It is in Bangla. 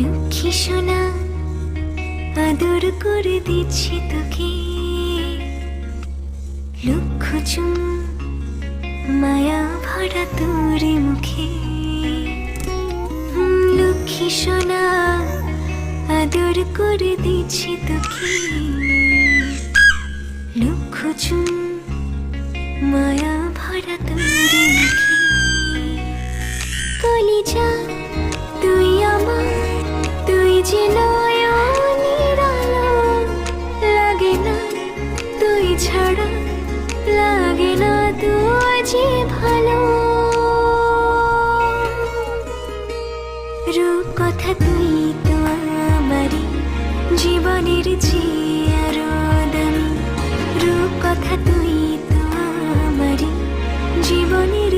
লক্ষ্মী সোনা আদর করে দিচ্ছি তোকে, লক্ষ চুম মায়া ভরা তোর মুখে। লক্ষ্মী সোনা আদর করে দিচ্ছি তোকে, লক্ষ চুম মায়া ভরা তোর মুখে। কলিজা তুই আমার, তুই যে নয়নের আলো, লাগে না তুই ছাড়া, লাগে না তুই যে ভালো। রূপ কথা তুই তো আমারই জীবনের চেয়ে আরো দামি, রূপ কথা তুই তো আমারই জীবনের